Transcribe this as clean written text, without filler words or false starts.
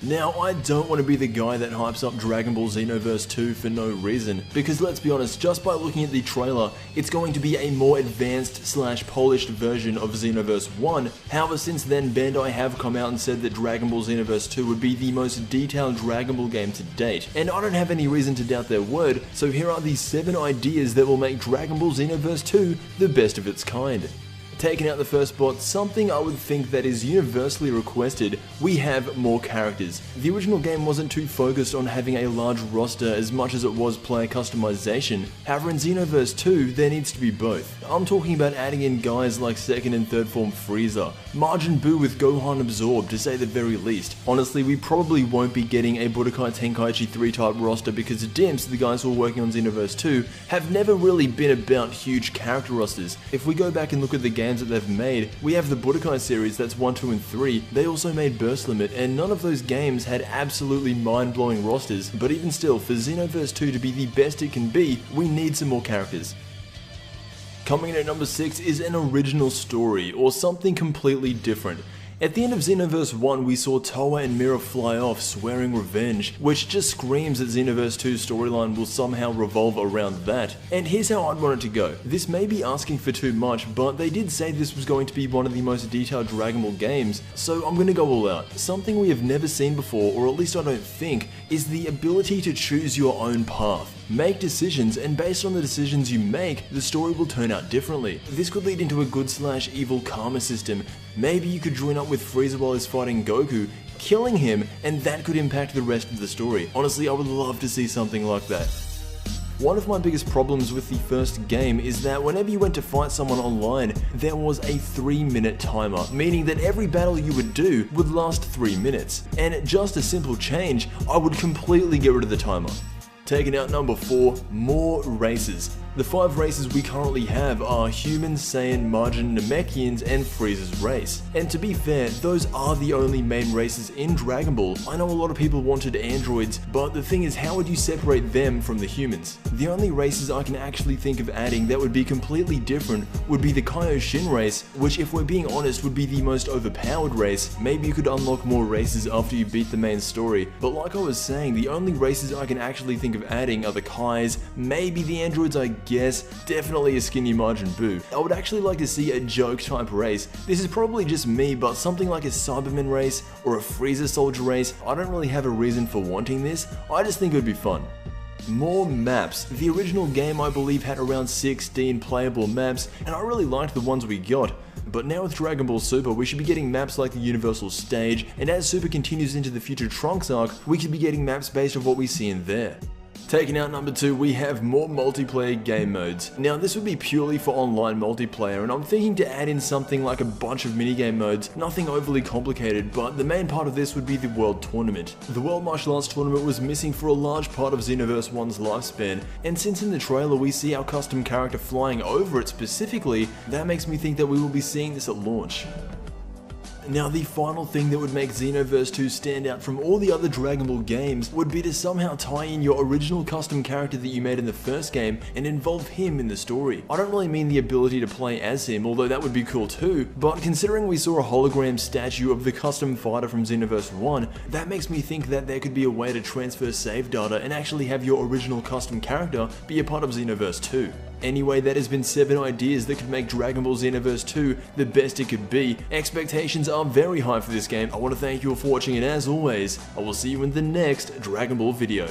Now, I don't want to be the guy that hypes up Dragon Ball Xenoverse 2 for no reason, because let's be honest, just by looking at the trailer, it's going to be a more advanced / polished version of Xenoverse 1. However, since then, Bandai have come out and said that Dragon Ball Xenoverse 2 would be the most detailed Dragon Ball game to date, and I don't have any reason to doubt their word, so here are the 7 ideas that will make Dragon Ball Xenoverse 2 the best of its kind. Taking out the first spot, something I would think that is universally requested, we have more characters. The original game wasn't too focused on having a large roster as much as it was player customization. However, in Xenoverse 2, there needs to be both. I'm talking about adding in guys like second and third form Frieza, Majin Buu with Gohan absorbed to say the very least. Honestly, we probably won't be getting a Budokai Tenkaichi 3 type roster because Dimps, the guys who are working on Xenoverse 2, have never really been about huge character rosters. If we go back and look at the games that they've made, we have the Budokai series, that's 1, 2, and 3. They also made Burst Limit, and none of those games had absolutely mind-blowing rosters, but even still, for Xenoverse 2 to be the best it can be, we need some more characters. Coming in at number 6 is an original story, or something completely different. At the end of Xenoverse 1, we saw Towa and Mira fly off, swearing revenge, which just screams that Xenoverse 2's storyline will somehow revolve around that. And here's how I'd want it to go. This may be asking for too much, but they did say this was going to be one of the most detailed Dragon Ball games, so I'm gonna go all out. Something we have never seen before, or at least I don't think, is the ability to choose your own path. Make decisions, and based on the decisions you make, the story will turn out differently. This could lead into a good / evil karma system. Maybe you could join up with Frieza while he's fighting Goku, killing him, and that could impact the rest of the story. Honestly, I would love to see something like that. One of my biggest problems with the first game is that whenever you went to fight someone online, there was a 3-minute timer, meaning that every battle you would do would last 3 minutes. And just a simple change, I would completely get rid of the timer. Taking out number 4, more races. The 5 races we currently have are Humans, Saiyan, Majin, Namekians, and Frieza's race. And to be fair, those are the only main races in Dragon Ball. I know a lot of people wanted androids, but the thing is, how would you separate them from the humans? The only races I can actually think of adding that would be completely different would be the Kaioshin race, which if we're being honest would be the most overpowered race. Maybe you could unlock more races after you beat the main story, but like I was saying, the only races I can actually think of adding are the Kais, maybe the androids I guess, definitely a skinny Majin Buu. I would actually like to see a joke type race. This is probably just me, but something like a Cyberman race or a Frieza Soldier race, I don't really have a reason for wanting this, I just think it would be fun. More maps. The original game I believe had around 16 playable maps, and I really liked the ones we got. But now with Dragon Ball Super, we should be getting maps like the Universal Stage, and as Super continues into the future Trunks arc, we could be getting maps based on what we see in there. Taking out number 2, we have more multiplayer game modes. Now this would be purely for online multiplayer, and I'm thinking to add in something like a bunch of minigame modes, nothing overly complicated, but the main part of this would be the World Tournament. The World Martial Arts Tournament was missing for a large part of Xenoverse 1's lifespan, and since in the trailer we see our custom character flying over it specifically, that makes me think that we will be seeing this at launch. Now the final thing that would make Xenoverse 2 stand out from all the other Dragon Ball games would be to somehow tie in your original custom character that you made in the first game and involve him in the story. I don't really mean the ability to play as him, although that would be cool too, but considering we saw a hologram statue of the custom fighter from Xenoverse 1, that makes me think that there could be a way to transfer save data and actually have your original custom character be a part of Xenoverse 2. Anyway, that has been 7 ideas that could make Dragon Ball Xenoverse 2 the best it could be. Expectations are very high for this game. I want to thank you all for watching, and as always, I will see you in the next Dragon Ball video.